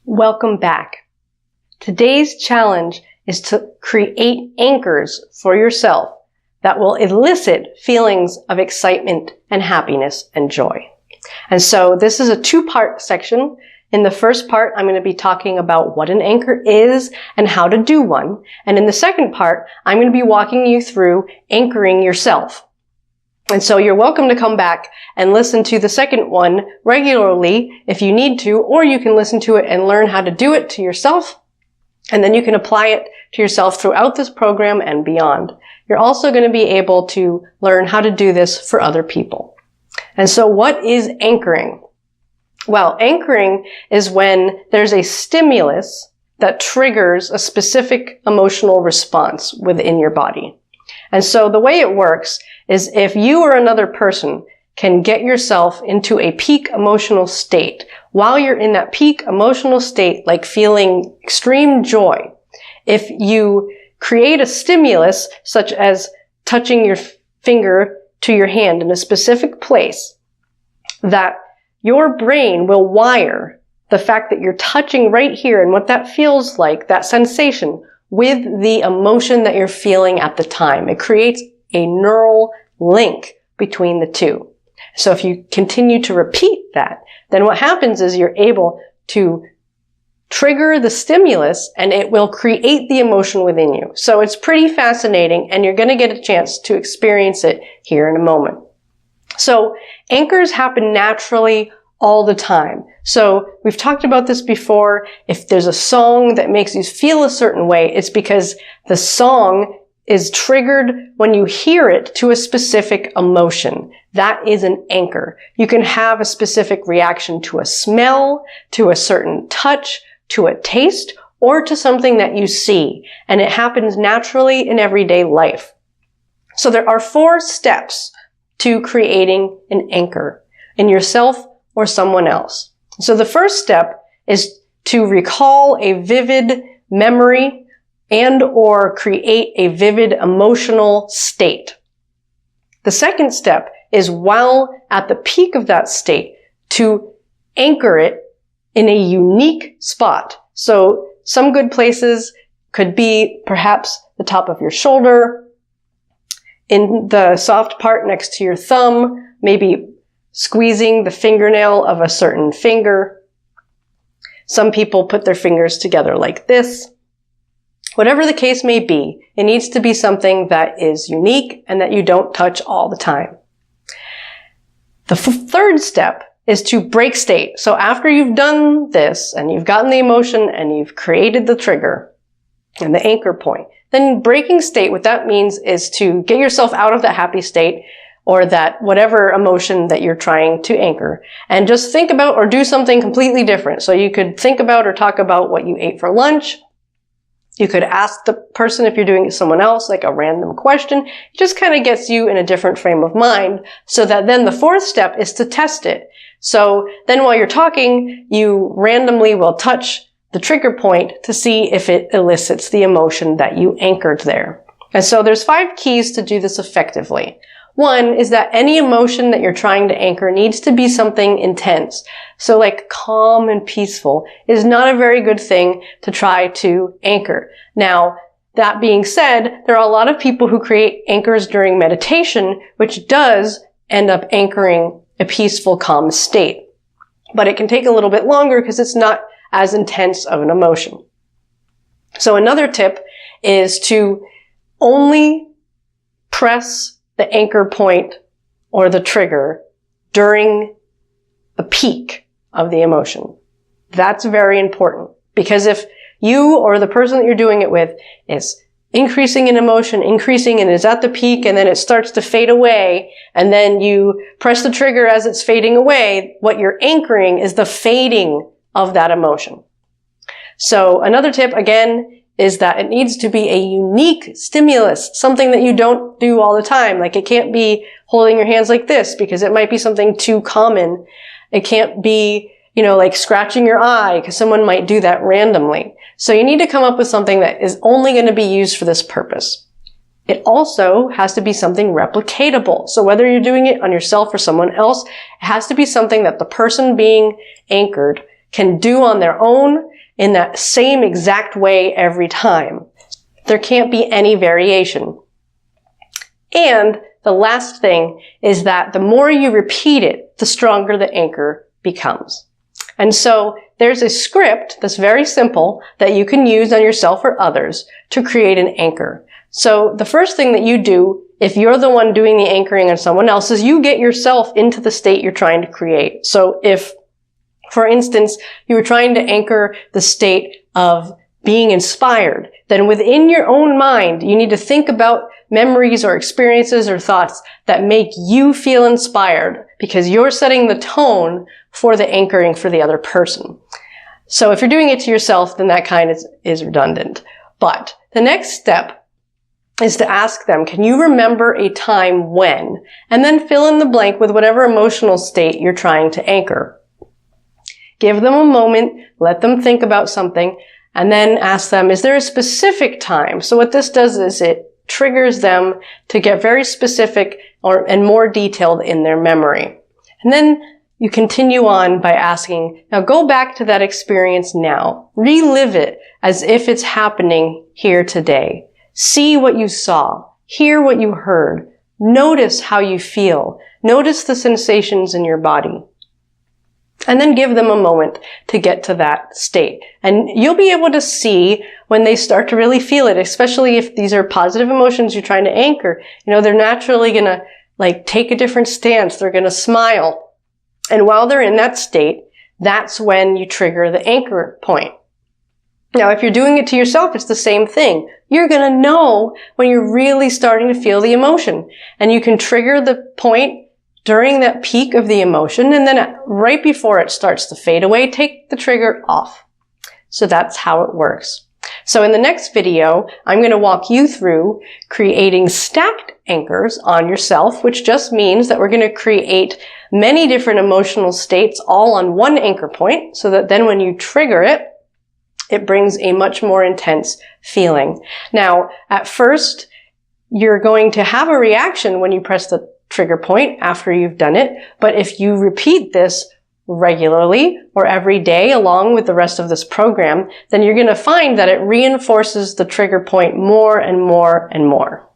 Welcome back. Today's challenge is to create anchors for yourself that will elicit feelings of excitement and happiness and joy. And so this is a two-part section. In the first part, I'm going to be talking about what an anchor is and how to do one. And in the second part, I'm going to be walking you through anchoring yourself. And so you're welcome to come back and listen to the second one regularly if you need to, or you can listen to it and learn how to do it to yourself. And then you can apply it to yourself throughout this program and beyond. You're also going to be able to learn how to do this for other people. And so what is anchoring? Well, anchoring is when there's a stimulus that triggers a specific emotional response within your body. And so the way it works is if you or another person can get yourself into a peak emotional state, while you're in that peak emotional state, like feeling extreme joy, if you create a stimulus, such as touching your finger to your hand in a specific place, that your brain will wire the fact that you're touching right here and what that feels like, that sensation, with the emotion that you're feeling at the time. It creates a neural link between the two. So if you continue to repeat that, then what happens is you're able to trigger the stimulus and it will create the emotion within you. So it's pretty fascinating and you're going to get a chance to experience it here in a moment. So anchors happen naturally all the time. So we've talked about this before. If there's a song that makes you feel a certain way, it's because the song is triggered when you hear it to a specific emotion. That is an anchor. You can have a specific reaction to a smell, to a certain touch, to a taste, or to something that you see. And it happens naturally in everyday life. So there are 4 steps to creating an anchor in yourself or someone else. So the first step is to recall a vivid memory and or create a vivid emotional state. The second step is, while at the peak of that state, to anchor it in a unique spot. So some good places could be perhaps the top of your shoulder, in the soft part next to your thumb, maybe squeezing the fingernail of a certain finger. Some people put their fingers together like this. Whatever the case may be, it needs to be something that is unique and that you don't touch all the time. The third step is to break state. So after you've done this and you've gotten the emotion and you've created the trigger and the anchor point, then breaking state, what that means is to get yourself out of that happy state or that whatever emotion that you're trying to anchor, and just think about or do something completely different. So you could think about or talk about what you ate for lunch. You could ask the person, if you're doing it to someone else, like a random question. It just kind of gets you in a different frame of mind, so that then the fourth step is to test it. So then while you're talking, you randomly will touch the trigger point to see if it elicits the emotion that you anchored there. And so there's 5 keys to do this effectively. One is that any emotion that you're trying to anchor needs to be something intense. So like calm and peaceful is not a very good thing to try to anchor. Now, that being said, there are a lot of people who create anchors during meditation, which does end up anchoring a peaceful, calm state. But it can take a little bit longer because it's not as intense of an emotion. So another tip is to only press the anchor point or the trigger during the peak of the emotion. That's very important, because if you or the person that you're doing it with is increasing in emotion, increasing, and is at the peak, and then it starts to fade away, and then you press the trigger as it's fading away, what you're anchoring is the fading of that emotion. So another tip, again, is that it needs to be a unique stimulus, something that you don't do all the time. Like, it can't be holding your hands like this because it might be something too common. It can't be, like scratching your eye because someone might do that randomly. So you need to come up with something that is only going to be used for this purpose. It also has to be something replicatable. So whether you're doing it on yourself or someone else, it has to be something that the person being anchored can do on their own in that same exact way every time. There can't be any variation. And the last thing is that the more you repeat it, the stronger the anchor becomes. And so there's a script that's very simple that you can use on yourself or others to create an anchor. So the first thing that you do, if you're the one doing the anchoring on someone else, is you get yourself into the state you're trying to create. So if, for instance, you were trying to anchor the state of being inspired, then within your own mind, you need to think about memories or experiences or thoughts that make you feel inspired, because you're setting the tone for the anchoring for the other person. So if you're doing it to yourself, then that kind is redundant. But the next step is to ask them, can you remember a time when? And then fill in the blank with whatever emotional state you're trying to anchor. Give them a moment, let them think about something, and then ask them, is there a specific time? So what this does is it triggers them to get very specific and more detailed in their memory. And then you continue on by asking, now go back to that experience now. Relive it as if it's happening here today. See what you saw. Hear what you heard. Notice how you feel. Notice the sensations in your body. And then give them a moment to get to that state. And you'll be able to see when they start to really feel it, especially if these are positive emotions you're trying to anchor. They're naturally going to take a different stance. They're going to smile. And while they're in that state, that's when you trigger the anchor point. Now, if you're doing it to yourself, it's the same thing. You're going to know when you're really starting to feel the emotion. And you can trigger the point during that peak of the emotion, and then right before it starts to fade away, take the trigger off. So that's how it works. So in the next video, I'm going to walk you through creating stacked anchors on yourself, which just means that we're going to create many different emotional states all on one anchor point, so that then when you trigger it, it brings a much more intense feeling. Now, at first, you're going to have a reaction when you press the trigger point after you've done it. But if you repeat this regularly or every day along with the rest of this program, then you're going to find that it reinforces the trigger point more and more and more.